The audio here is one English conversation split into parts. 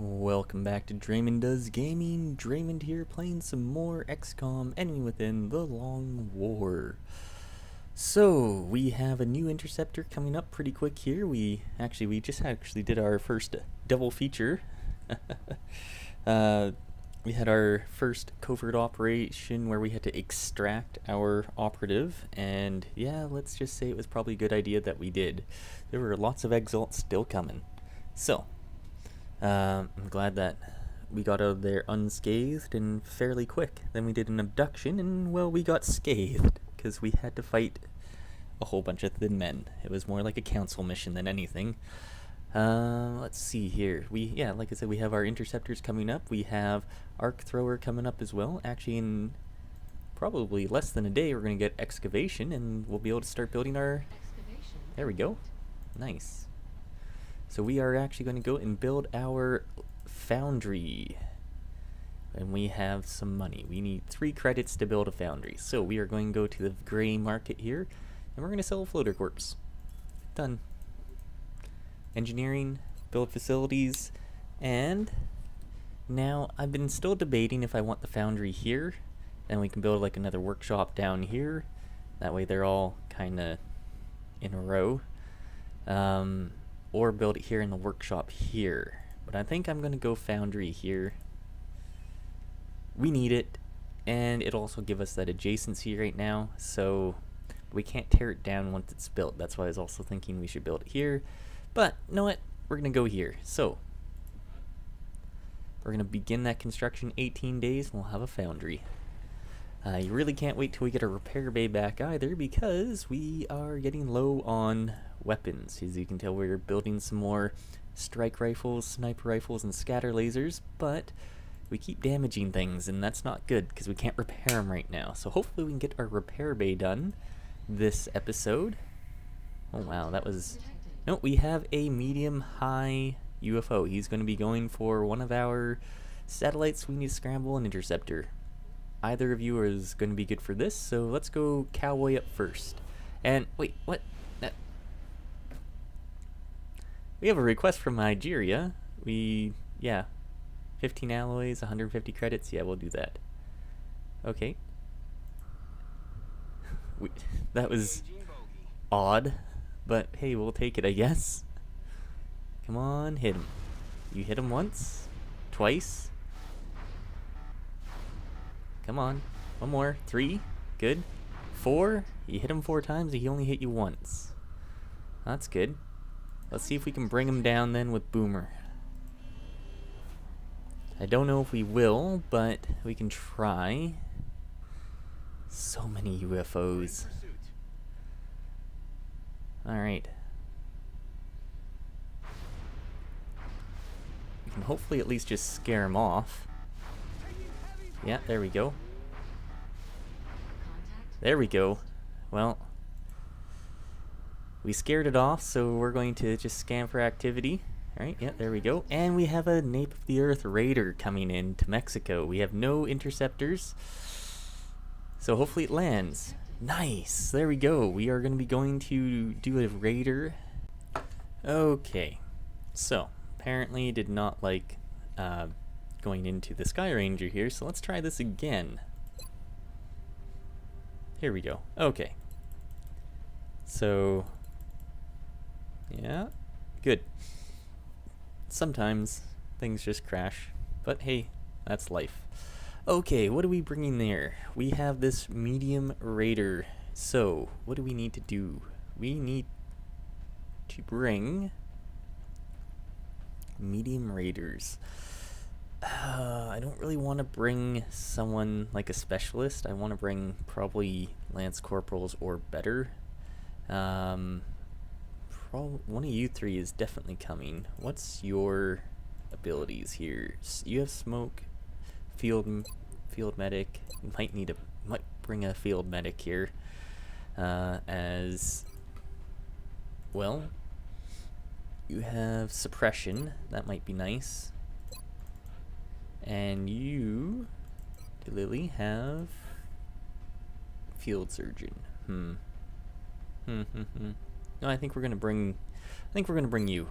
Welcome back to Draemonddoesgaming. Draemond here, playing some more XCOM Enemy Within The Long War. So, we have a new interceptor coming up pretty quick here. We just did our first double feature. We had our first covert operation where we had to extract our operative, and yeah, let's just say it was probably a good idea that we did. There were lots of exalts still coming. So, I'm glad that we got out of there unscathed and fairly quick. Then we did an abduction, and well, we got scathed because we had to fight a whole bunch of thin men. It was more like a council mission than anything. Let's see here. Like I said, we have our interceptors coming up. We have arc thrower coming up as well. Actually, in probably less than a day, we're going to get excavation, and we'll be able to start building our... There we go. Nice. So we are actually going to go and build our foundry. And we have some money. We need 3 credits to build a foundry. So we are going to go to the gray market here, and we're going to sell a floater corpse. Done. Engineering, build facilities, and now I've been still debating if I want the foundry here. Then we can build like another workshop down here. That way they're all kind of in a row. Or build it here in the workshop here. But I think I'm going to go foundry here. We need it, and it'll also give us that adjacency right now, so we can't tear it down once it's built. That's why I was also thinking we should build it here. But, you know what? We're going to go here. So, we're going to begin that construction 18 days, and we'll have a foundry. You really can't wait till we get a repair bay back either, because we are getting low on weapons. As you can tell, we're building some more strike rifles, sniper rifles, and scatter lasers, but we keep damaging things, and that's not good because we can't repair them right now. So hopefully we can get our repair bay done this episode. Oh wow, that was... No, we have a medium-high UFO. He's going to be going for one of our satellites. We need to scramble an interceptor. Either of you is going to be good for this, so let's go cowboy up first. And, wait, what? We have a request from Nigeria. 15 alloys, 150 credits. Yeah, we'll do that. Okay. That was odd, but hey, we'll take it, I guess. Come on, hit him. You hit him once, twice. Come on, one more. 3, good. 4, you hit him 4 times, and he only hit you once. That's good. Let's see if we can bring him down then with Boomer. I don't know if we will, but we can try. So many UFOs. Alright. We can hopefully at least just scare him off. Yeah, there we go. There we go. Well, we scared it off, so we're going to just scan for activity. Alright, yeah, there we go. And we have a Nape of the Earth raider coming in to Mexico. We have no interceptors, so hopefully it lands. Nice! There we go. We are going to be going to do a raider. Okay. So, apparently did not like going into the Sky Ranger here, so let's try this again. Here we go. Okay. So, yeah, good. Sometimes things just crash, but hey, that's life. Okay, what are we bringing there? We have this medium raider. So, what do we need to do? We need to bring medium raiders. I don't really want to bring someone like a specialist. I want to bring probably Lance Corporals or better. One of you 3 is definitely coming. What's your abilities here? You have smoke, field medic. You might bring a field medic here. As well, you have suppression. That might be nice. And you, Lily, have field surgeon. No, I think we're gonna bring you.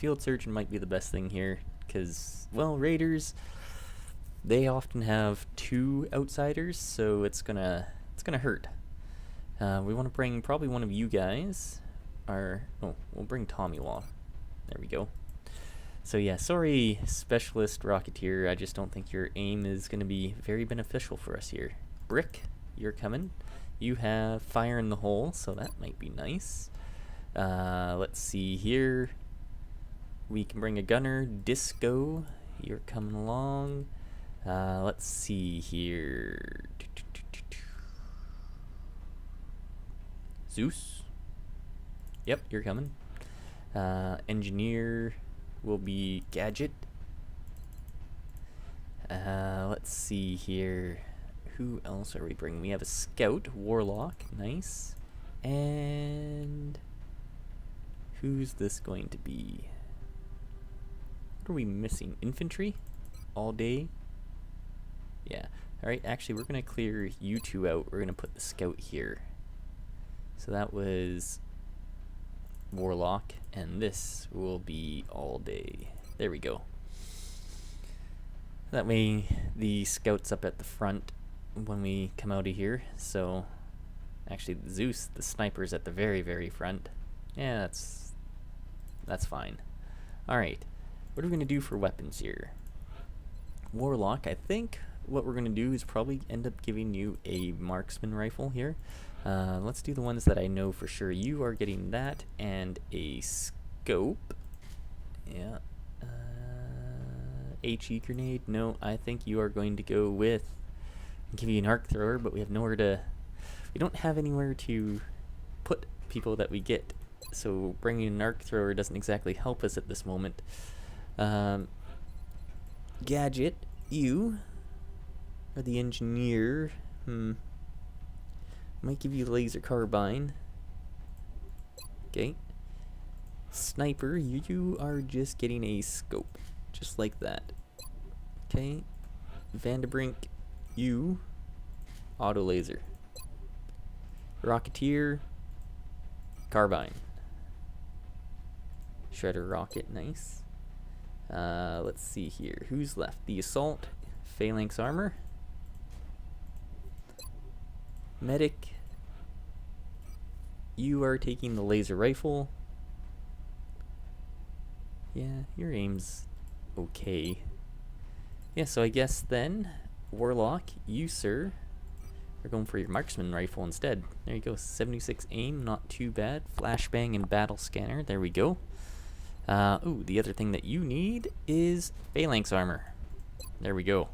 Field surgeon might be the best thing here, because, well, raiders, they often have 2 outsiders, so it's gonna hurt. We want to bring probably one of you guys. We'll bring Tommy Law. There we go. So yeah, sorry, Specialist Rocketeer, I just don't think your aim is going to be very beneficial for us here. Brick, you're coming. You have fire in the hole, so that might be nice. Let's see here. We can bring a gunner. Disco, you're coming along. Let's see here. Zeus. Yep, you're coming. Engineer will be Gadget. Let's see here. Who else are we bringing? We have a Scout, Warlock, nice. And who's this going to be? What are we missing? Infantry? All day? Yeah. Alright, actually we're going to clear you 2 out. We're going to put the Scout here. So that was Warlock, and this will be all day. There we go. That way the Scout's up at the front when we come out of here. So actually Zeus, the sniper's at the very, very front. Yeah, that's fine. Alright, what are we going to do for weapons here? Warlock, I think what we're going to do is probably end up giving you a marksman rifle here. Let's do the ones that I know for sure. You are getting that and a scope. Yeah. HE grenade. No, I think you are going to go with. I'll give you an arc thrower, but we have nowhere to. We don't have anywhere to put people that we get. So bringing an arc thrower doesn't exactly help us at this moment. Gadget, you are the engineer. Might give you laser carbine. Okay. Sniper, you are just getting a scope. Just like that. Okay. Vanderbrink, you auto laser. Rocketeer, carbine. Shredder rocket, nice. Let's see here. Who's left? The assault, phalanx armor. Medic, you are taking the laser rifle. Yeah, your aim's okay. Yeah, so I guess then, Warlock, you, sir, are going for your marksman rifle instead. There you go, 76 aim, not too bad. Flashbang and battle scanner, there we go. Ooh, the other thing that you need is phalanx armor. There we go.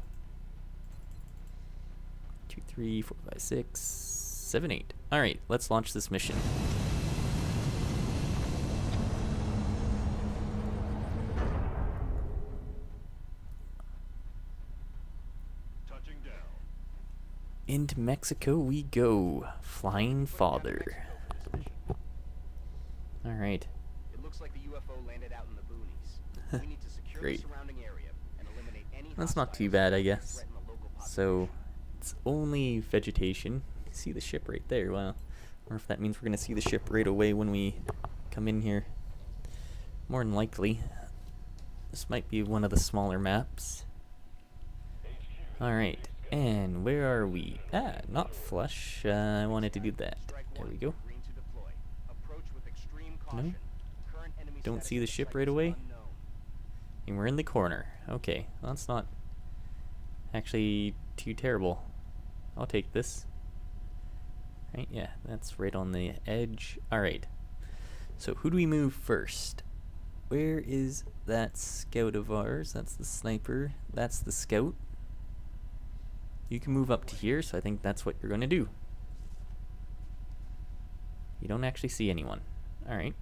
2, 3, 4, 5, 6, 7, 8. Alright, let's launch this mission. Touching down. Into Mexico we go. Flying Father. Alright. It looks like the UFO landed out in the boonies. We need to secure Great. the surrounding area and eliminate any That's not too hostiles bad, I that guess. threaten the local So, population. it's only vegetation. You can see the ship right there. Wow. I wonder if that means we're going to see the ship right away when we come in here. More than likely. This might be one of the smaller maps. Alright, and where are we? Ah, not flush. I wanted to do that. There we go. Green to deploy. Approach with extreme No? caution. Current enemy Don't status see the of ship site right is away? unknown. And we're in the corner. Okay, well, that's not actually too terrible. I'll take this. Right, yeah, that's right on the edge. Alright, so who do we move first? Where is that scout of ours? That's the sniper. That's the scout. You can move up to here, so I think that's what you're going to do. You don't actually see anyone. Alright.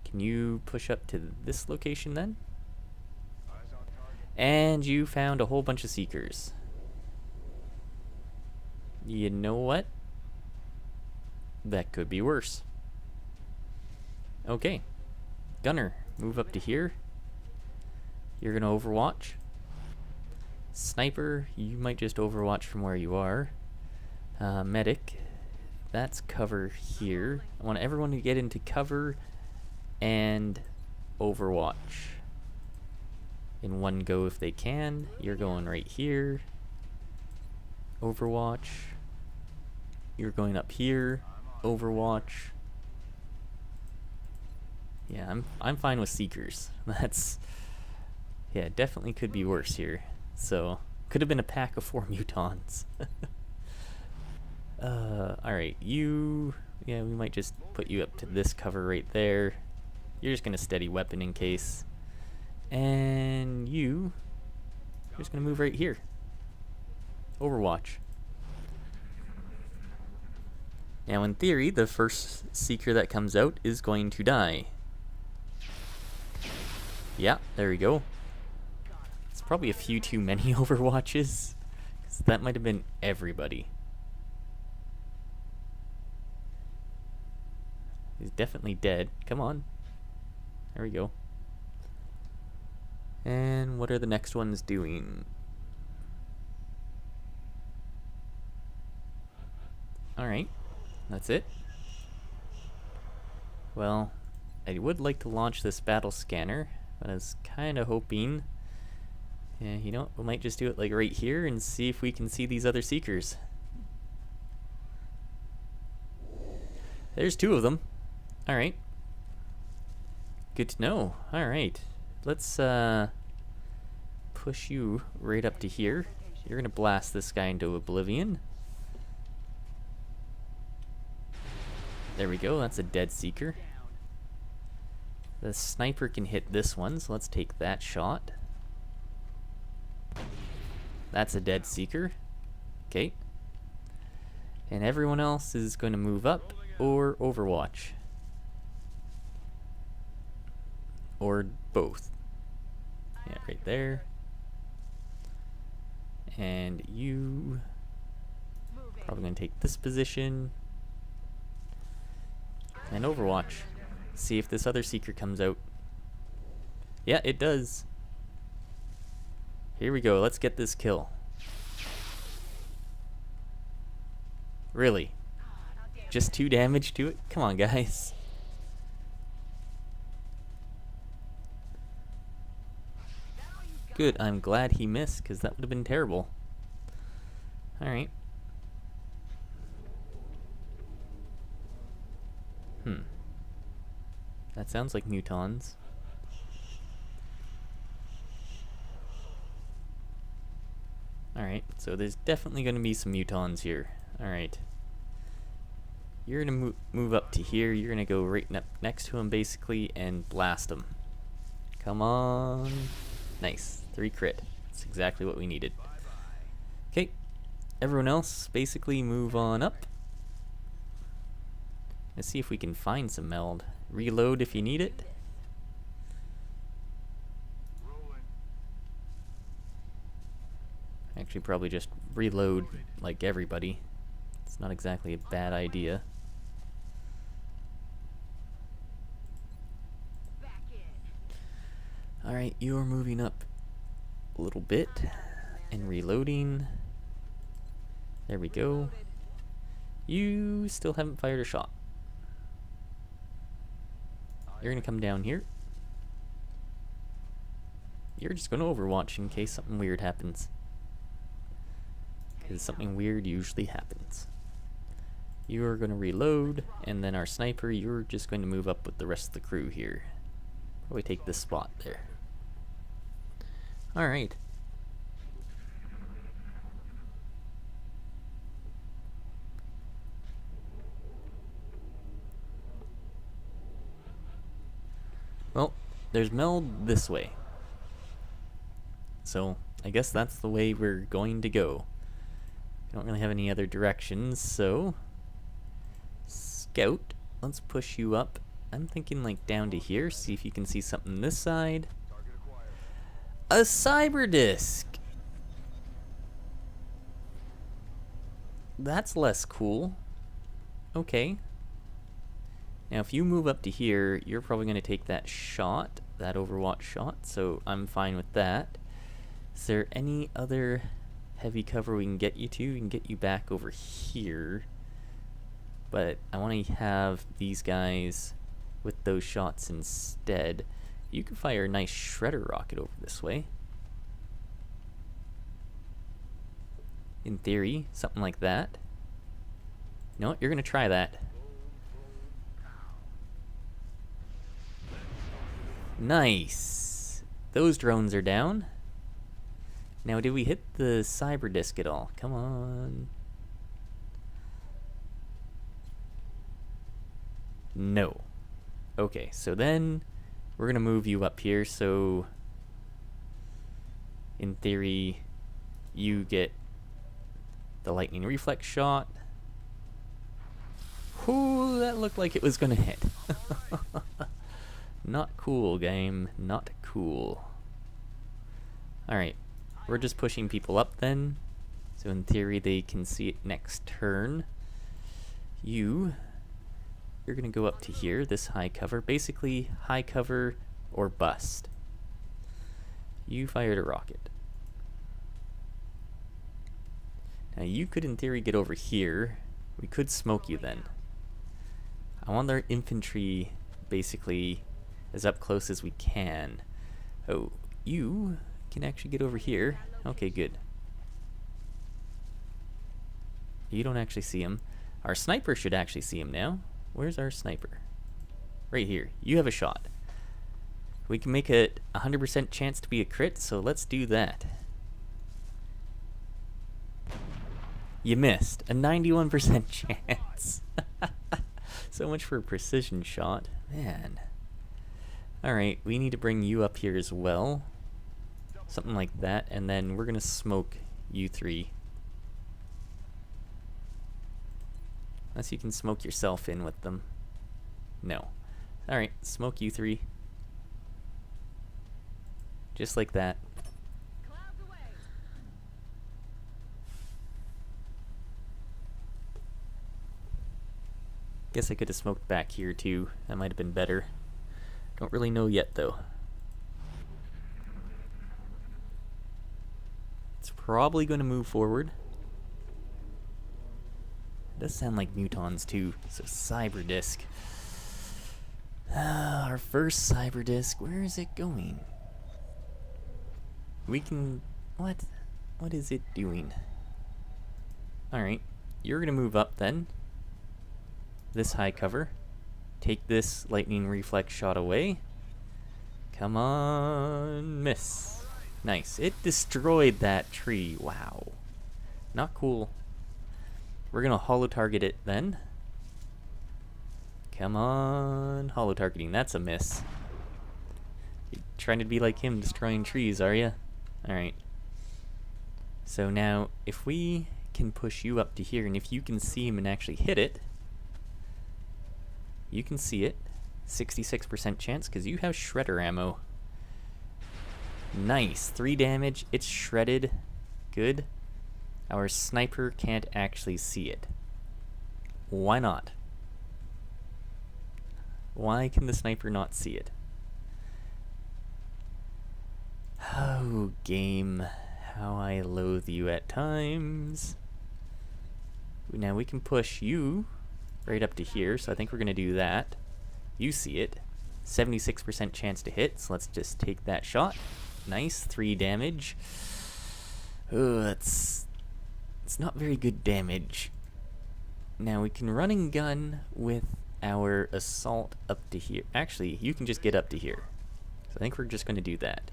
Can you push up to this location then? Eyes on target. And you found a whole bunch of seekers. You know what? That could be worse. Okay. Gunner, move up to here. You're going to overwatch. Sniper, you might just overwatch from where you are. Medic, that's cover here. I want everyone to get into cover and Overwatch in one go if they can. You're going right here. Overwatch. You're going up here. Overwatch. Yeah, I'm fine with Seekers. That's, yeah, definitely could be worse here. So could have been a pack of 4 mutons. Alright, you, yeah, we might just put you up to this cover right there. You're just gonna steady weapon in case. And you're just gonna move right here. Overwatch. Now in theory, the first Seeker that comes out is going to die. Yeah, there we go. It's probably a few too many Overwatches, because that might have been everybody. He's definitely dead. Come on. There we go. And what are the next ones doing? Alright, that's it. Well, I would like to launch this battle scanner, but I was kind of hoping, yeah, you know, we might just do it like right here and see if we can see these other Seekers. There's 2 of them. Alright. Good to know. Alright. Let's push you right up to here. You're gonna blast this guy into oblivion. There we go, that's a dead Seeker. The sniper can hit this one, so let's take that shot. That's a dead Seeker. Okay. And everyone else is going to move up or Overwatch. Or both. Yeah, right there. And you probably going to take this position. And Overwatch. See if this other Seeker comes out. Yeah, it does. Here we go. Let's get this kill. Really? Just 2 damage to it? Come on, guys. Good. I'm glad he missed, because that would have been terrible. Alright. That sounds like mutons. Alright, so there's definitely going to be some mutons here. Alright. You're going to move up to here. You're going to go right next to him, basically, and blast him. Come on. Nice. 3 crit. That's exactly what we needed. Okay. Everyone else, basically, move on up. Let's see if we can find some meld. Reload if you need it. Actually, probably just reload like everybody. It's not exactly a bad idea. Alright, you're moving up a little bit and reloading. There we go. You still haven't fired a shot. You're gonna come down here. You're just gonna Overwatch in case something weird happens. Because something weird usually happens. You're gonna reload, and then our sniper, you're just going to move up with the rest of the crew here. Probably take this spot there. Alright. Well, there's meld this way. So, I guess that's the way we're going to go. We don't really have any other directions, so... Scout, let's push you up. I'm thinking like down to here, see if you can see something this side. A cyber disc! That's less cool. Okay. Now if you move up to here, you're probably going to take that shot, that Overwatch shot, so I'm fine with that. Is there any other heavy cover we can get you to? We can get you back over here. But I want to have these guys with those shots instead. you can fire a nice shredder rocket over this way. In theory, something like that. No, you're gonna try that. Nice. Those drones are down. Now, did we hit the cyber disc at all? Come on. No. Okay, so then we're gonna move you up here, so in theory you get the lightning reflex shot. Ooh, that looked like it was gonna hit. Not cool, game. Not cool. Alright, we're just pushing people up then, so in theory they can see it next turn. You're gonna go up to here, this high cover. Basically, high cover or bust. You fired a rocket. Now you could in theory get over here. We could smoke you then. I want our infantry basically as up close as we can. Oh, you can actually get over here. Okay, good. You don't actually see him. Our sniper should actually see him now. Where's our sniper? Right here. You have a shot. We can make a 100% chance to be a crit, so let's do that. You missed. A 91% chance. So much for a precision shot. Man. Alright, we need to bring you up here as well. Something like that, and then we're gonna smoke you three. Unless you can smoke yourself in with them. No. Alright, smoke you three. Just like that. Guess I could have smoked back here too. That might have been better. Don't really know yet though. It's probably going to move forward. It does sound like mutons too. So cyber disc. Our first cyber disc. Where is it going? We can... What? What is it doing? Alright. You're going to move up then. This high cover. Take this lightning reflex shot away. Come on. Miss. Nice. It destroyed that tree. Wow. Not cool. We're going to holo target it then. Come on. Holo targeting. That's a miss. You're trying to be like him, destroying trees, are you? Alright. So now, if we can push you up to here, and if you can see him and actually hit it, you can see it. 66% chance, because you have shredder ammo. Nice. 3 damage. It's shredded. Good. Our sniper can't actually see it. Why not? Why can the sniper not see it? Oh, game. How I loathe you at times. Now we can push you right up to here, so I think we're going to do that. You see it. 76% chance to hit, so let's just take that shot. Nice. 3 damage. Oh, it's not very good damage. Now we can run and gun with our assault up to here. Actually, you can just get up to here. So I think we're just going to do that.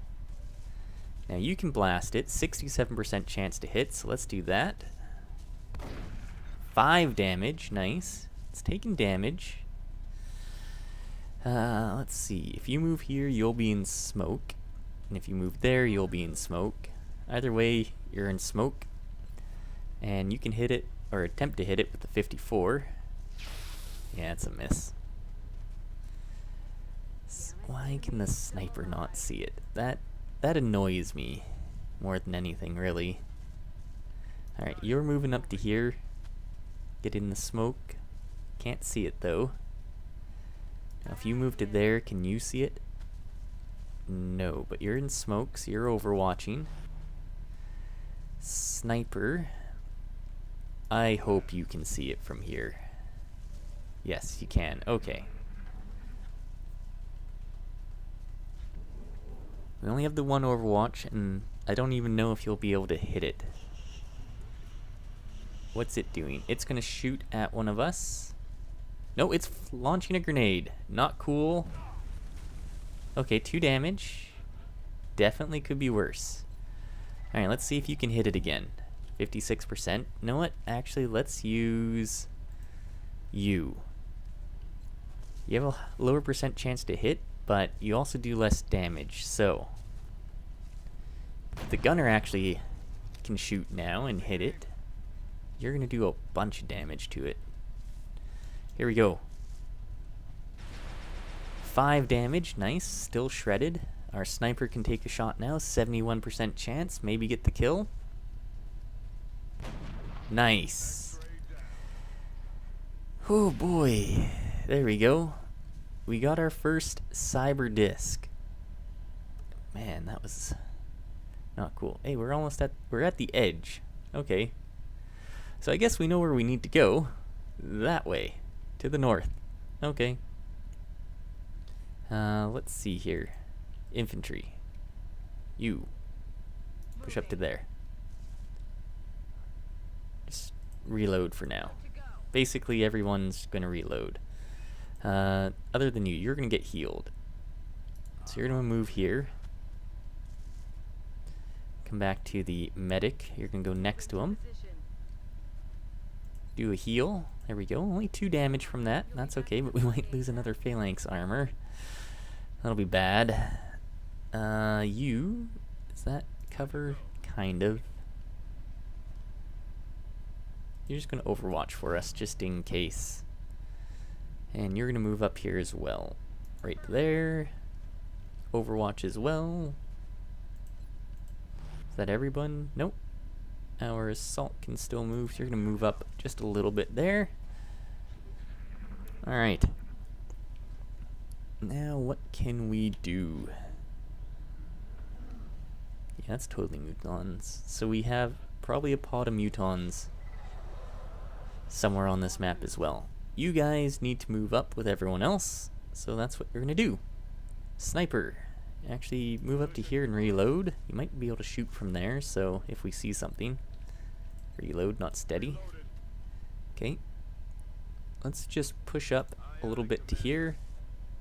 Now you can blast it. 67% chance to hit, so let's do that. 5 damage. Nice. It's taking damage. Let's see. If you move here, you'll be in smoke. And if you move there, you'll be in smoke. Either way, you're in smoke. And you can hit it, or attempt to hit it with the 54. Yeah, it's a miss. Why can the sniper not see it? That annoys me more than anything, really. Alright, you're moving up to here. Get in the smoke. Can't see it, though. Now, if you move to there, can you see it? No, but you're in smoke, so you're overwatching. Sniper. I hope you can see it from here. Yes, you can. Okay. We only have the one Overwatch, and I don't even know if you'll be able to hit it. What's it doing? It's gonna shoot at one of us. No, it's launching a grenade. Not cool. Okay, 2 damage. Definitely could be worse. Alright, let's see if you can hit it again. 56%. You know what? Actually, let's use you. You have a lower percent chance to hit, but you also do less damage. So, the gunner actually can shoot now and hit it. You're going to do a bunch of damage to it. Here we go. 5 damage. Nice. Still shredded. Our sniper can take a shot now. 71% chance. Maybe get the kill. Nice. Oh boy. There we go. We got our first cyber disc. Man, that was not cool. Hey, we're at the edge. Okay. So I guess we know where we need to go. That way. To the north. Okay. Let's see here. Infantry. You. Push up to there. Just reload for now. Basically, everyone's gonna reload. Other than you. You're gonna get healed. So you're gonna move here. Come back to the medic. You're gonna go next to him. Do a heal. There we go. Only 2 damage from that. That's okay, but we might lose another phalanx armor. That'll be bad. You. Is that cover? Kind of. You're just going to overwatch for us, just in case. And you're going to move up here as well. Right there. Overwatch as well. Is that everyone? Nope. Our assault can still move. So you're going to move up just a little bit there. Alright. Now, what can we do? Yeah, that's totally mutons. So we have probably a pod of mutons somewhere on this map as well. You guys need to move up with everyone else, so that's what you're going to do. Sniper. Actually, move up to here and reload. You might be able to shoot from there, so if we see something. Reload, not steady. Okay. Let's just push up a little bit to here.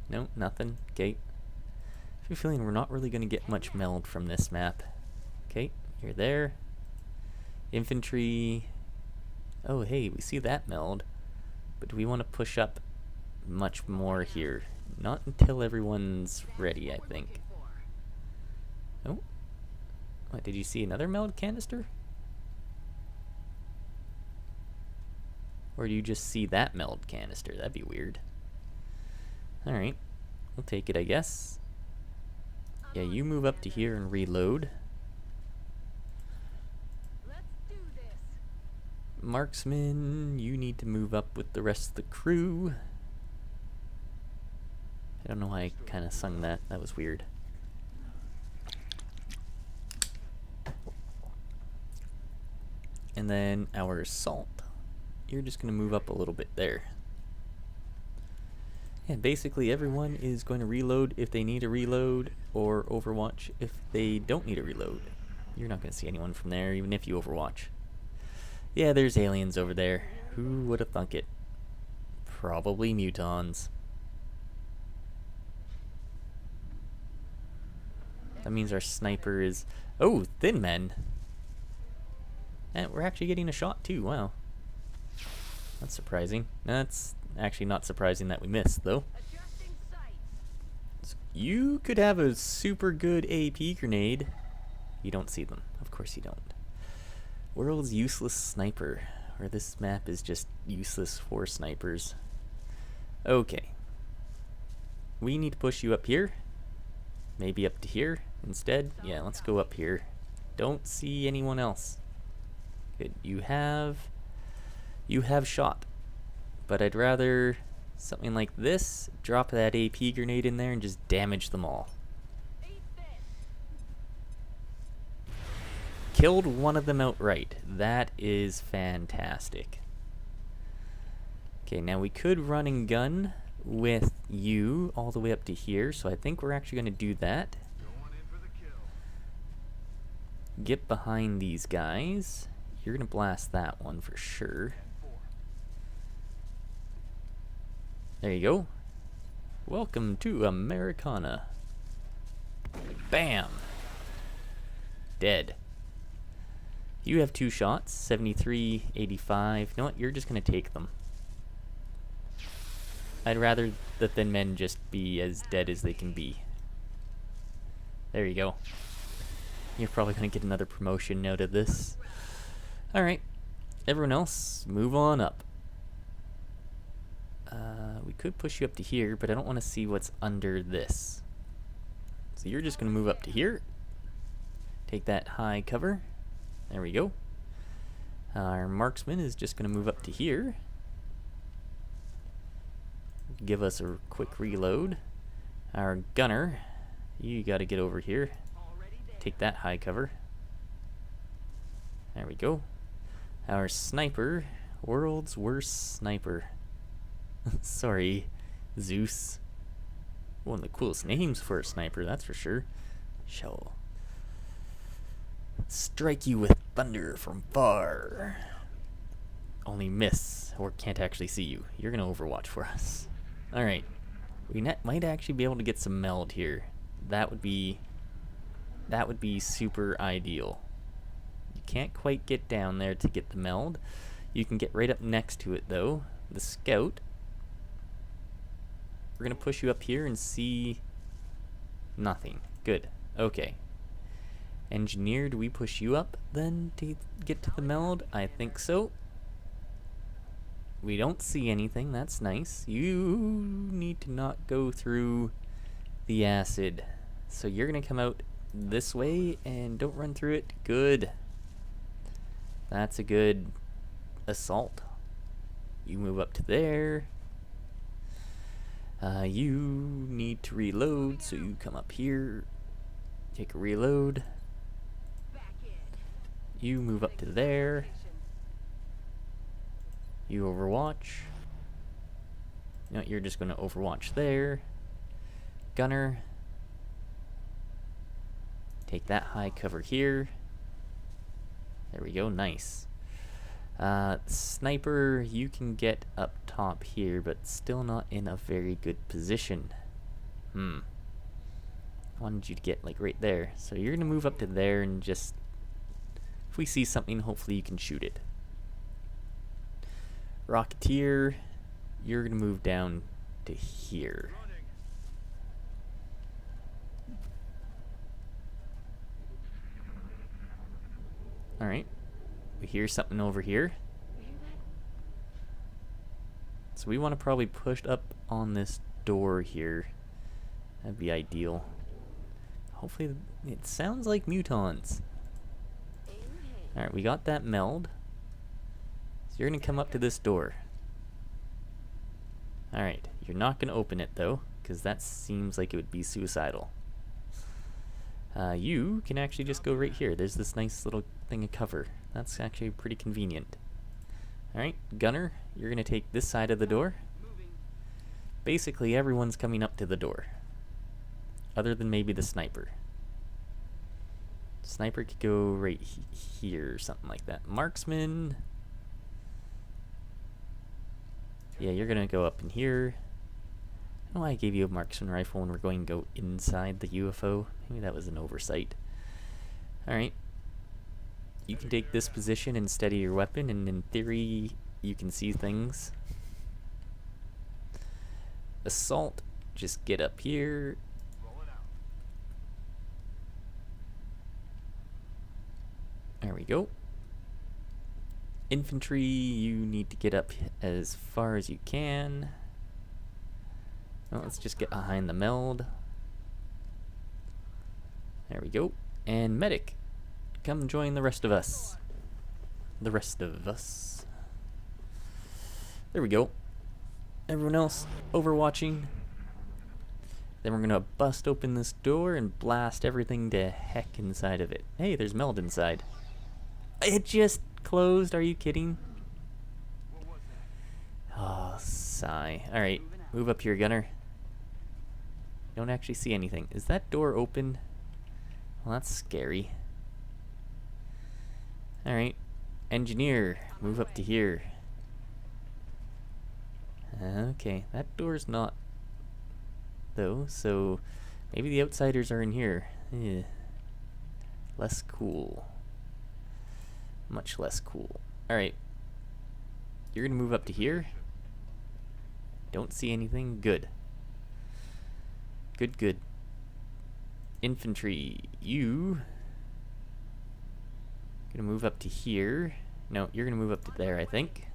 No, nothing. Okay. I have a feeling we're not really going to get much meld from this map. Okay, you're there. Infantry. Oh, hey, we see that meld. But do we want to push up much more here? Not until everyone's ready, I think. Oh. What, did you see another meld canister? Or do you just see that meld canister? That'd be weird. Alright. We'll take it, I guess. Yeah, you move up to here and reload. Marksman, you need to move up with the rest of the crew. I don't know why I kind of sung that. That was weird. And then our assault. You're just going to move up a little bit there. And basically everyone is going to reload if they need a reload, or overwatch if they don't need a reload. You're not going to see anyone from there, even if you overwatch. Yeah, there's aliens over there. Who would have thunk it? Probably mutons. That means our sniper is... Oh, thin men! And we're actually getting a shot too, wow. That's surprising. That's actually not surprising that we missed, though. So you could have a super good AP grenade. You don't see them. Of course you don't. World's useless sniper. Or this map is just useless for snipers. Okay. We need to push you up here. Maybe up to here instead. Yeah, let's go up here. Don't see anyone else. Good. You have shot. But I'd rather something like this. Drop that AP grenade in there and just damage them all. Killed one of them outright. That is fantastic. Okay, now we could run and gun with you all the way up to here, so I think we're actually going to do that. get behind these guys. You're gonna blast that one for sure. There you go. Welcome to Americana. Bam! Dead. You have 2 shots, 73, 85. You know what? You're just gonna take them. I'd rather the thin men just be as dead as they can be. There you go. You're probably gonna get another promotion out of this. Alright. Everyone else, move on up. We could push you up to here, but I don't want to see what's under this. So you're just gonna move up to here. Take that high cover. There we go. Our marksman is just gonna move up to here. Give us a quick reload. Our gunner, you gotta get over here. Take that high cover. There we go. Our sniper, world's worst sniper. Sorry, Zeus. One of the coolest names for a sniper, that's for sure. Shall strike you with thunder from far. Only miss, or can't actually see you. You're gonna overwatch for us. Alright. We might actually be able to get some meld here. That would be super ideal. You can't quite get down there to get the meld. You can get right up next to it though. The scout. We're gonna push you up here and see nothing. Good. Okay. Engineer, do we push you up then to get to the meld? I think so. We don't see anything. That's nice. You need to not go through the acid. So you're gonna come out this way and don't run through it. Good. That's a good assault. You move up to there. You need to reload, so you come up here. Take a reload. You move up to there. You overwatch. No, you're just going to overwatch there. Gunner. Take that high cover here. There we go, nice. Sniper, you can get up top here, but still not in a very good position. I wanted you to get like right there. So you're gonna move up to there and just, if we see something, hopefully you can shoot it. Rocketeer, you're gonna move down to here. Alright. We hear something over here. So we want to probably push up on this door here. That'd be ideal. Hopefully, it sounds like mutons. Alright, we got that meld. So you're going to come up to this door. Alright, you're not going to open it though, because that seems like it would be suicidal. You can actually just go right here. There's this nice little thing of cover. That's actually pretty convenient. Alright, gunner, you're going to take this side of the door. Basically, everyone's coming up to the door. Other than maybe the sniper. Sniper could go right here or something like that. Marksman. Yeah, you're going to go up in here. I don't know why I gave you a marksman rifle when we're going to go inside the UFO. Maybe that was an oversight. Alright. You can take this position and steady your weapon, and in theory, you can see things. Assault, just get up here. There we go. Infantry, you need to get up as far as you can. Well, let's just get behind the meld. There we go. And medic, come join the rest of us. The rest of us. There we go. Everyone else overwatching. Then we're gonna bust open this door and blast everything to heck inside of it. Hey, there's meld inside. It just closed. Are you kidding? Oh, sigh. Alright, move up here, gunner. Don't actually see anything. Is that door open? Well, that's scary. Alright. Engineer, move up to here. Okay, that door's not, though, so maybe the outsiders are in here. Less cool. Much less cool. Alright. You're gonna move up to here. Don't see anything. Good. Good, good. Infantry, you gonna move up to here. No, you're gonna move up to there, I think.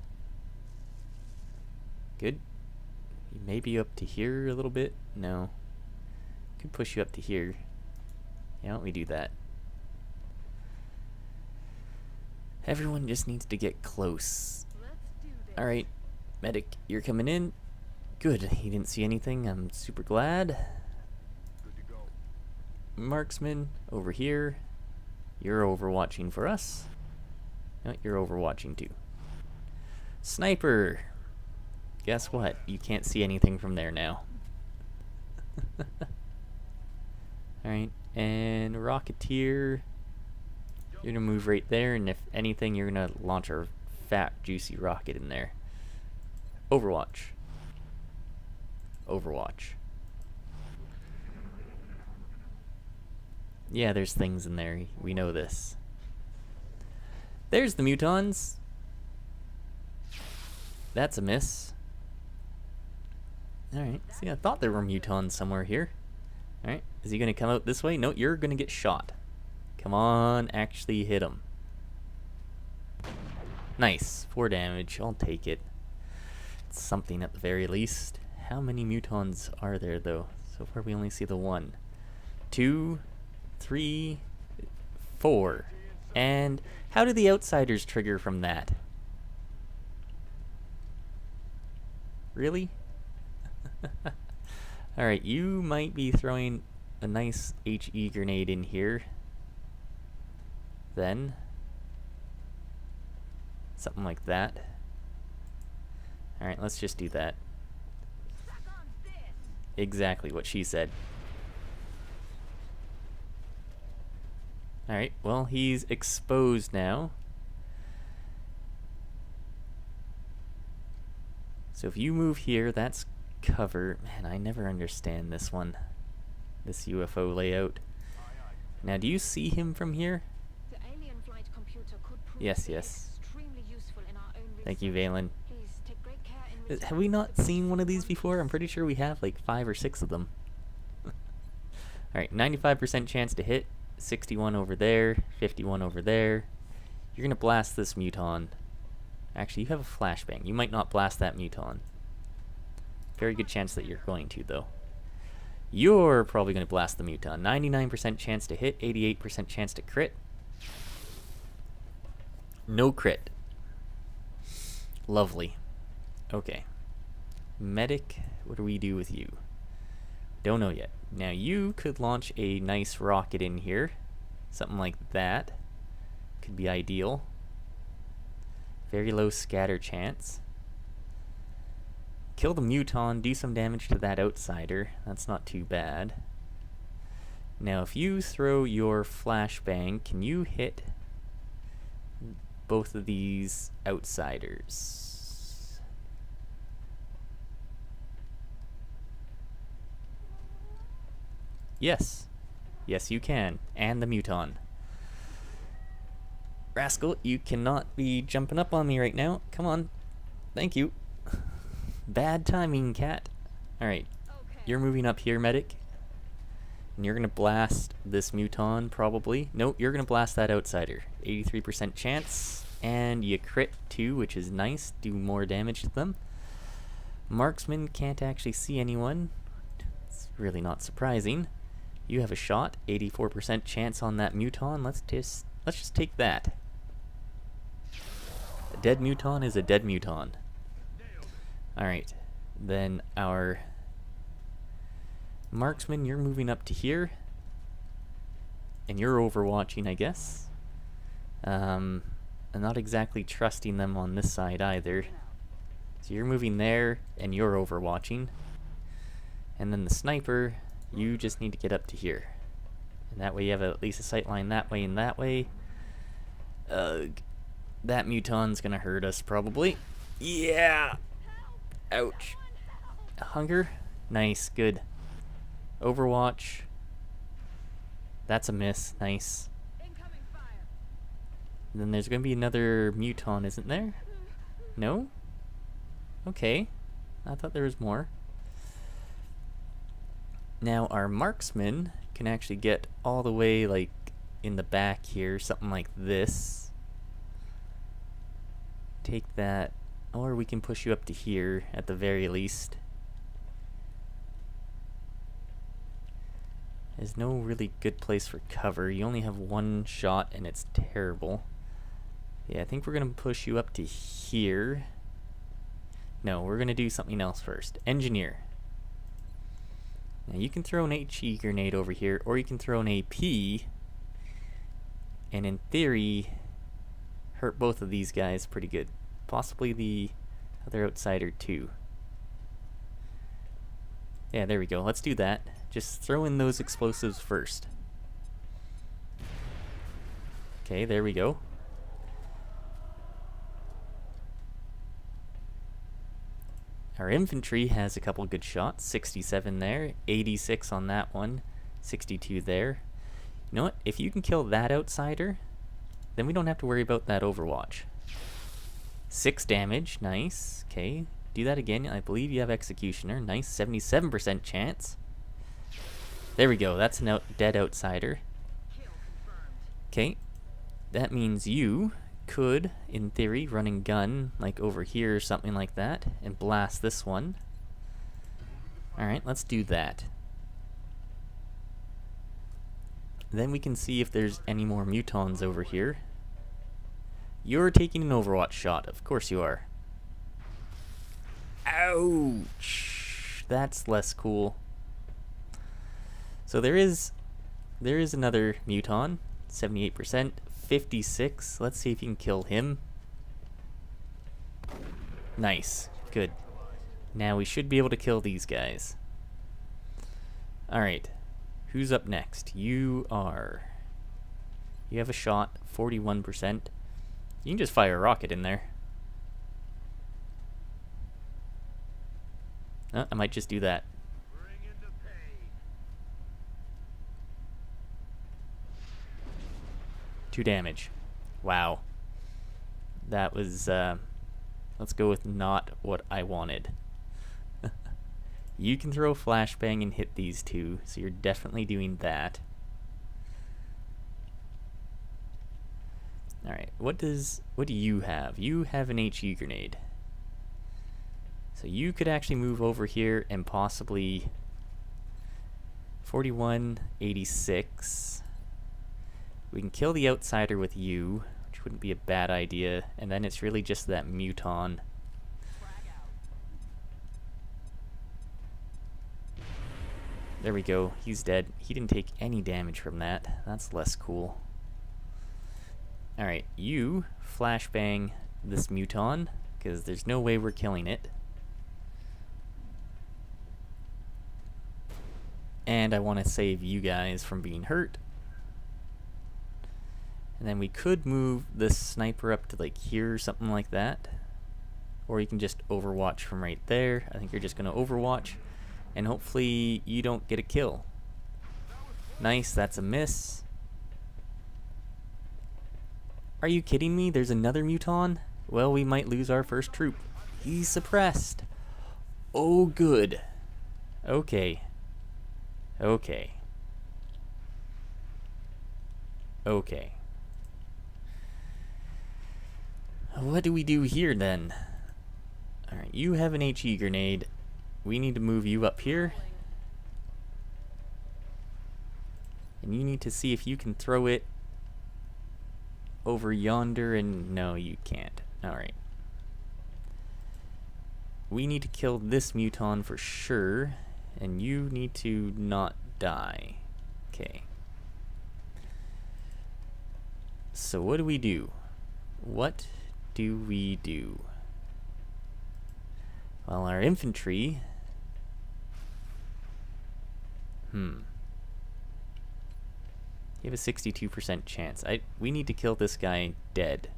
Good. You may be up to here a little bit. No. Could push you up to here. Yeah, why don't we do that? Everyone just needs to get close. Alright, medic, you're coming in. Good, he didn't see anything. I'm super glad. Marksman, over here. You're overwatching for us. No, you're overwatching too. Sniper! Guess what? You can't see anything from there now. Alright, and Rocketeer. You're gonna move right there, and if anything, you're gonna launch a fat, juicy rocket in there. Overwatch. Overwatch. Yeah, there's things in there. We know this. There's the mutons. That's a miss. Alright, see, I thought there were mutons somewhere here. Alright, is he gonna come out this way? No, you're gonna get shot. Come on, actually hit him. Nice, 4 damage, I'll take it. It's something at the very least. How many mutons are there though? So far we only see the 1. 2, 3, 4. And how do the outsiders trigger from that? Really? Alright, you might be throwing a nice HE grenade in here. Then. Something like that. Alright, let's just do that. Exactly what she said. Alright, well, he's exposed now. So if you move here, that's cover. Man, I never understand this one. This UFO layout. Now, do you see him from here? The alien flight computer could prove Yes, to be yes. extremely useful in our own Thank you, research. Valen. Please take great care in Have we not seen one of these before? I'm pretty sure we have like 5 or 6 of them. Alright, 95% chance to hit. 61 over there. 51 over there. You're gonna blast this muton. Actually, you have a flashbang. You might not blast that muton. Very good chance that you're going to, though. You're probably going to blast the muton. 99% chance to hit, 88% chance to crit. No crit. Lovely. Okay. Medic, what do we do with you? Don't know yet. Now, you could launch a nice rocket in here. Something like that. Could be ideal. Very low scatter chance. Kill the muton, do some damage to that outsider. That's not too bad. Now, if you throw your flashbang, can you hit both of these outsiders? Yes. Yes, you can. And the muton. Rascal, you cannot be jumping up on me right now. Come on. Thank you. Bad timing, cat. Alright. You're moving up here, medic. And you're going to blast this muton, probably. Nope, you're going to blast that outsider. 83% chance. And you crit too, which is nice. Do more damage to them. Marksman can't actually see anyone. It's really not surprising. You have a shot. 84% chance on that muton. Let's just take that. A dead muton is a dead muton. Alright, then our marksman, you're moving up to here. And you're overwatching, I guess. I'm not exactly trusting them on this side either. So you're moving there, and you're overwatching. And then the sniper, you just need to get up to here. And that way you have at least a sight line that way and that way. Ugh. That muton's gonna hurt us, probably. Yeah! Ouch. Hunger? Nice, good. Overwatch. That's a miss, nice. And then there's gonna be another muton, isn't there? No? Okay. I thought there was more. Now our marksman can actually get all the way like in the back here, something like this. Take that, or we can push you up to here at the very least. There's no really good place for cover. You only have one shot and it's terrible. Yeah, I think we're gonna push you up to here. No, we're gonna do something else first. Engineer. Now you can throw an HE grenade over here, or you can throw an AP, and in theory, hurt both of these guys pretty good. Possibly the other outsider too. Yeah, there we go. Let's do that. Just throw in those explosives first. Okay, there we go. Our infantry has a couple good shots. 67 there, 86 on that one, 62 there. You know what? If you can kill that outsider, then we don't have to worry about that Overwatch. 6 damage, nice. Okay, do that again. I believe you have Executioner. Nice, 77% chance. There we go. That's a dead outsider. Okay, that means you could, in theory, run and gun like over here or something like that and blast this one. Alright, let's do that. Then we can see if there's any more mutons over here. You're taking an Overwatch shot. Of course you are. Ouch! That's less cool. So there is another muton. 78%. 56. Let's see if you can kill him. Nice. Good. Now we should be able to kill these guys. Alright. Who's up next? You are. You have a shot. 41%. You can just fire a rocket in there. I might just do that. 2 damage. Wow. That was, let's go with not what I wanted. You can throw flashbang and hit these two, so you're definitely doing that. Alright, what do you have? You have an HE grenade. So you could actually move over here and possibly 41, 86. We can kill the outsider with you, which wouldn't be a bad idea, and then it's really just that muton. There we go, he's dead. He didn't take any damage from that. That's less cool. Alright, you flashbang this muton, because there's no way we're killing it. And I want to save you guys from being hurt. And then we could move this sniper up to like here or something like that. Or you can just overwatch from right there. I think you're just going to overwatch. And hopefully you don't get a kill. Nice, that's a miss. Are you kidding me? There's another muton? Well, we might lose our first troop. He's suppressed. Oh, good. Okay. Okay. Okay. What do we do here then? Alright, you have an HE grenade. We need to move you up here. And you need to see if you can throw it over yonder, and no, you can't. Alright. We need to kill this muton for sure, and you need to not die. Okay. So what do we do? What do we do? Well, our infantry... You have a 62% chance. We need to kill this guy dead.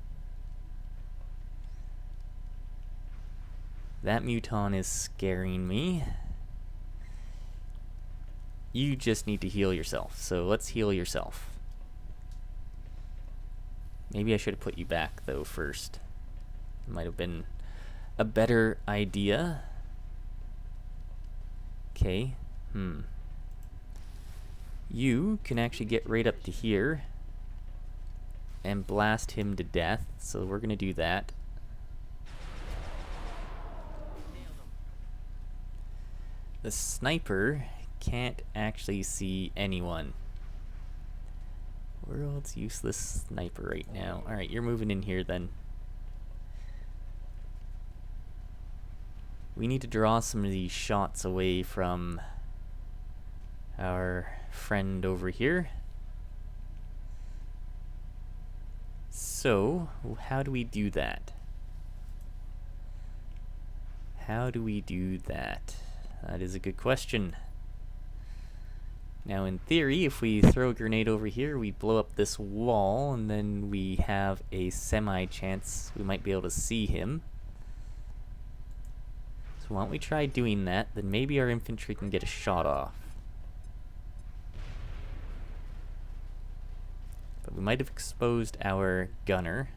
That muton is scaring me. You just need to heal yourself, so let's heal yourself. Maybe I should have put you back, though, first. It might have been a better idea. Okay. You can actually get right up to here and blast him to death, so we're gonna do that. The sniper can't actually see anyone. World's useless sniper right now. Alright, you're moving in here then. We need to draw some of these shots away from our friend over here. So, how do we do that? How do we do that? That is a good question. Now, in theory, if we throw a grenade over here, we blow up this wall, and then we have a semi-chance we might be able to see him. So why don't we try doing that, then maybe our infantry can get a shot off. But we might have exposed our gunner.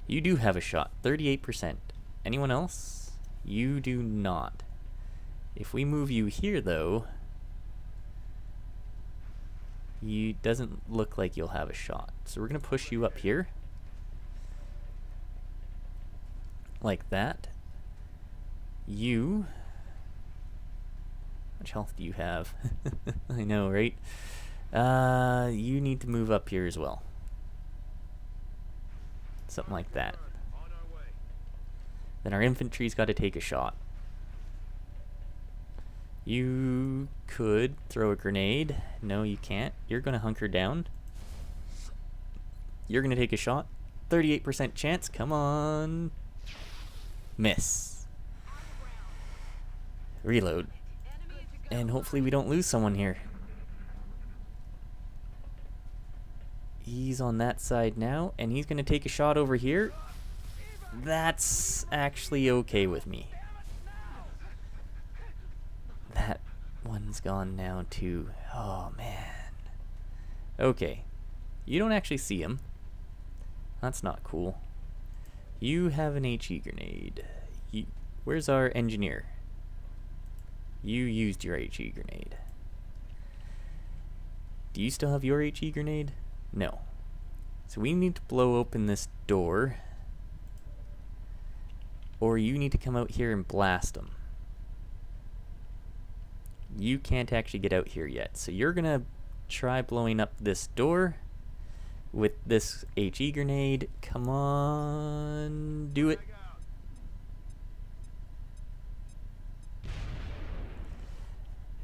You do have a shot, 38%. Anyone else? You do not. If we move you here, though, you doesn't look like you'll have a shot. So we're gonna push you up here. Like that. You... How much health do you have? I know, right? You need to move up here as well. Something like that. Then our infantry's got to take a shot. You could throw a grenade. No, you can't. You're going to hunker down. You're going to take a shot. 38% chance. Come on. Miss. Reload. And hopefully we don't lose someone here. He's on that side now, and he's going to take a shot over here. That's actually okay with me. That one's gone now too. Oh man. Okay. You don't actually see him. That's not cool. You have an HE grenade. Where's our engineer? You used your HE grenade. Do you still have your HE grenade? No. So we need to blow open this door. Or you need to come out here and blast them. You can't actually get out here yet. So you're going to try blowing up this door with this HE grenade. Come on. Do it.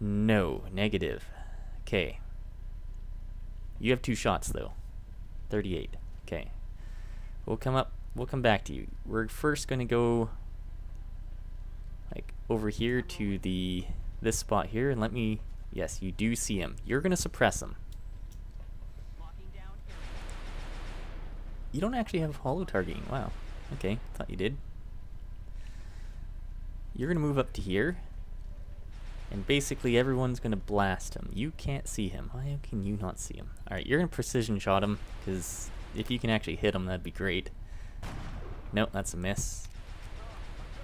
No. Negative. Okay. You have 2 shots though. 38. Okay. We'll come back to you. We're first going to go like over here to this spot here, and let me... Yes, you do see him. You're going to suppress him. You don't actually have hollow targeting. Wow. Okay, thought you did. You're going to move up to here, and basically everyone's going to blast him. You can't see him. Why can you not see him? Alright, you're going to precision shot him, because if you can actually hit him, that'd be great. Nope, that's a miss.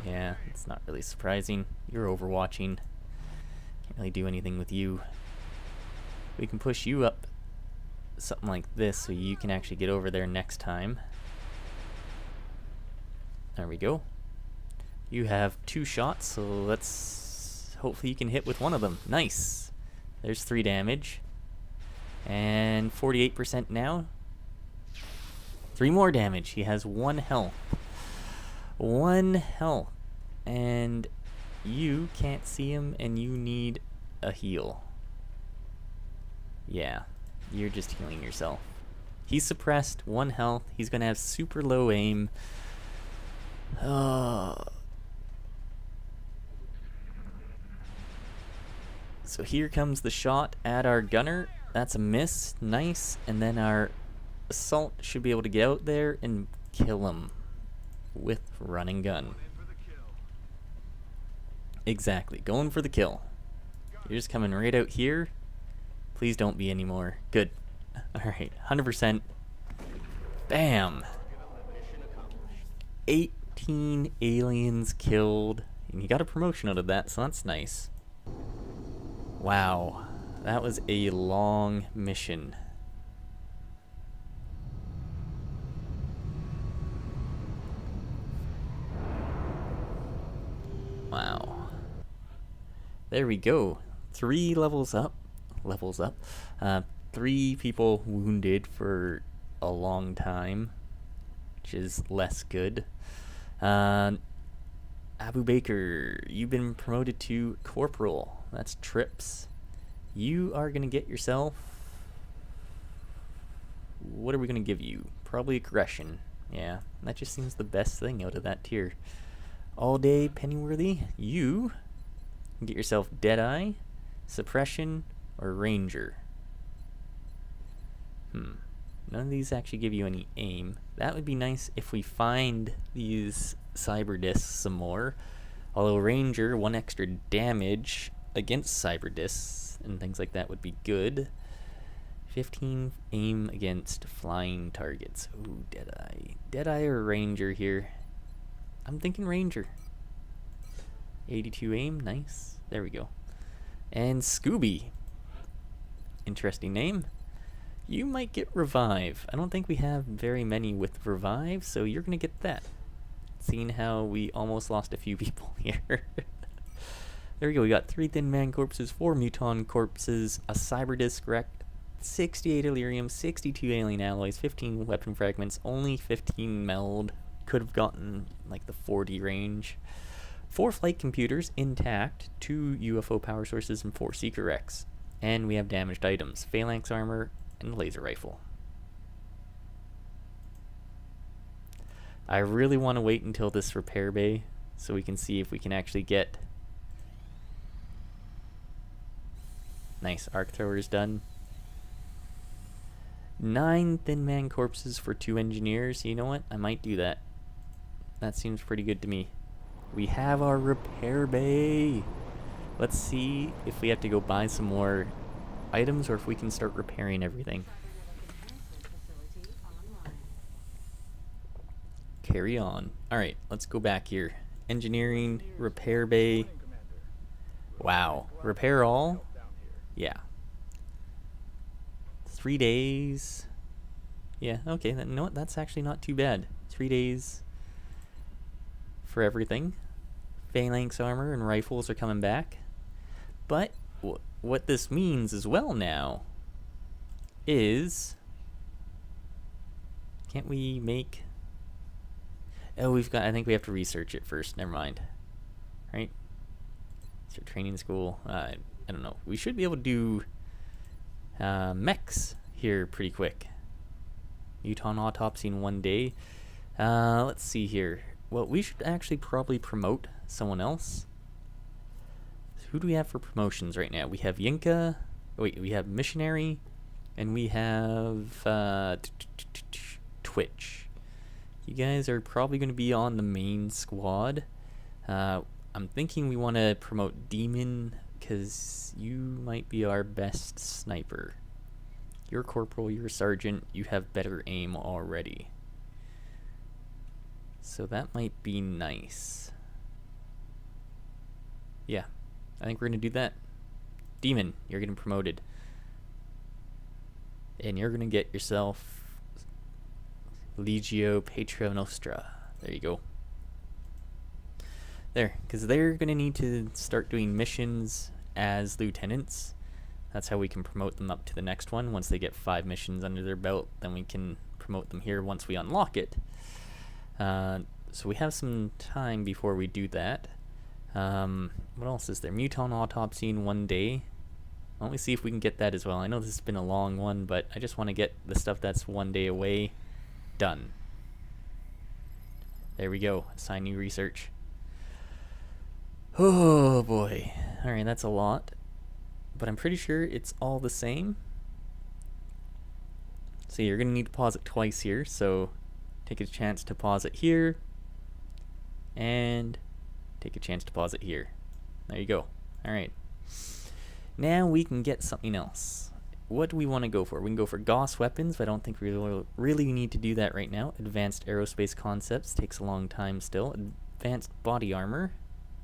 Yeah, it's not really surprising. You're overwatching. Can't really do anything with you. We can push you up something like this so you can actually get over there next time. There we go. You have 2 shots, so let's... Hopefully you can hit with one of them. Nice! There's 3 damage. And 48% now. 3 more damage. He has 1 health. 1 health. And you can't see him, and you need a heal. Yeah, you're just healing yourself. He's suppressed, 1 health. He's gonna have super low aim. Oh. So here comes the shot at our gunner. That's a miss. Nice. And then our assault should be able to get out there and kill him with run and gun. Exactly. Going for the kill. You're just coming right out here. Please don't be anymore. Good. Alright, 100%. Bam! 18 aliens killed. And you got a promotion out of that, so that's nice. Wow. That was a long mission. Wow. There we go. 3 levels up. Levels up. 3 people wounded for a long time, which is less good. Abu Baker, you've been promoted to corporal. That's trips. You are gonna get yourself. What are we gonna give you? Probably aggression. Yeah, that just seems the best thing out of that tier. All day Pennyworthy, you can get yourself Deadeye, Suppression, or Ranger. None of these actually give you any aim. That would be nice if we find these cyber discs some more. Although Ranger, 1 extra damage against cyber discs and things like that would be good. 15 aim against flying targets. Ooh, Deadeye. Deadeye or Ranger here? I'm thinking Ranger. 82 aim, nice. There we go. And Scooby. Interesting name. You might get Revive. I don't think we have very many with Revive, so you're gonna get that. Seeing how we almost lost a few people here. There we go, we got 3 Thin Man corpses, 4 Muton corpses, a Cyber Disc wreck, 68 Illyrium, 62 alien alloys, 15 weapon fragments, only 15 meld. Could have gotten like the 40 range. 4 flight computers intact, 2 UFO power sources, and 4 seeker wrecks. And we have damaged items, phalanx armor, and laser rifle. I really want to wait until this repair bay so we can see if we can actually get. Nice, arc throwers done. 9 Thin Man corpses for 2 engineers. You know what? I might do that. That seems pretty good to me. We have our repair bay. Let's see if we have to go buy some more items or if we can start repairing everything. Carry on. Alright, let's go back here. Engineering, repair bay. Wow. Repair all? Yeah. 3 days. Yeah, okay. You know what? That's actually not too bad. 3 days for everything. Phalanx armor and rifles are coming back. But what this means as well now is, can't we make... Oh, we've got... I think we have to research it first. Never mind. Right? Start training school. I don't know. We should be able to do mechs here pretty quick. Muton autopsy in 1 day. Let's see here. Well, we should actually probably promote someone else. So who do we have for promotions right now? We have Yinka. Wait, we have Missionary. And we have Twitch. You guys are probably going to be on the main squad. I'm thinking we want to promote Demon because you might be our best sniper. You're corporal, you're sergeant, you have better aim already. So that might be nice. Yeah, I think we're going to do that. Demon, you're getting promoted. And you're going to get yourself Legio Patria Nostra. There you go. There, because they're going to need to start doing missions as lieutenants. That's how we can promote them up to the next one. Once they get 5 missions under their belt, then we can promote them here once we unlock it. So we have some time before we do that. What else is there? Muton autopsy in 1 day. Why don't we see if we can get that as well? I know this has been a long one, but I just want to get the stuff that's 1 day away done. There we go. Assign new research. Oh boy. Alright, that's a lot. But I'm pretty sure it's all the same. So you're going to need to pause it twice here. So take a chance to pause it here. And take a chance to pause it here. There you go. Alright. Now we can get something else. What do we want to go for? We can go for Gauss weapons, but I don't think we really need to do that right now. Advanced aerospace concepts takes a long time still. Advanced body armor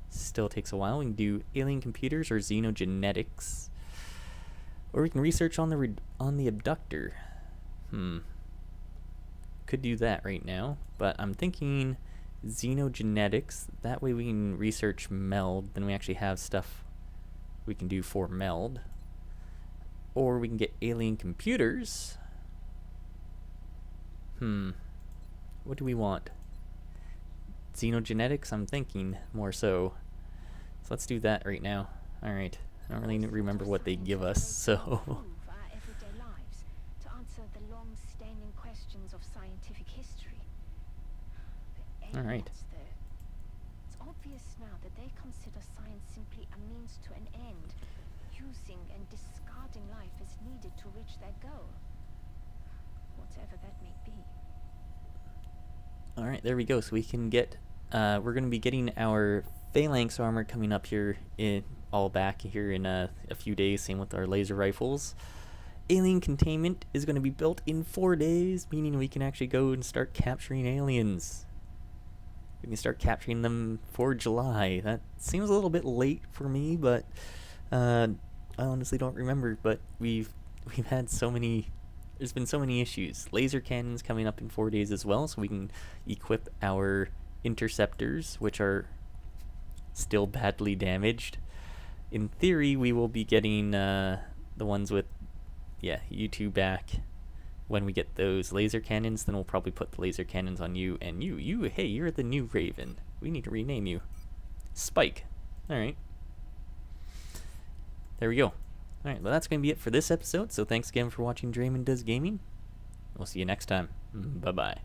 still takes a while. We can do alien computers or xenogenetics. Or we can research on the abductor. Could do that right now, but I'm thinking xenogenetics. That way we can research meld, then we actually have stuff we can do for meld. Or we can get alien computers. What do we want? Xenogenetics, I'm thinking more so. So let's do that right now. Alright. I don't really remember what they give us, so. Improve our everyday lives to answer the long-standing questions of scientific history. The All right. aliens, though. It's obvious now that they consider science simply a means to an end, using and discarding life as needed to reach their goal, whatever that may be. Alright, there we go. So we can get, we're going to be getting our phalanx armor coming up here all back here in a few days. Same with our laser rifles. Alien containment is going to be built in 4 days, meaning we can actually go and start capturing aliens. We can start capturing them for July. That seems a little bit late for me, but I honestly don't remember. But we've had so many. There's been so many issues. Laser cannons coming up in 4 days as well, so we can equip our interceptors, which are still badly damaged. In theory, we will be getting the ones with, you two back when we get those laser cannons. Then we'll probably put the laser cannons on you, and hey, you're the new Raven. We need to rename you. Spike. Alright. There we go. Alright, well that's going to be it for this episode, so thanks again for watching Draemond Does Gaming. We'll see you next time. Bye-bye.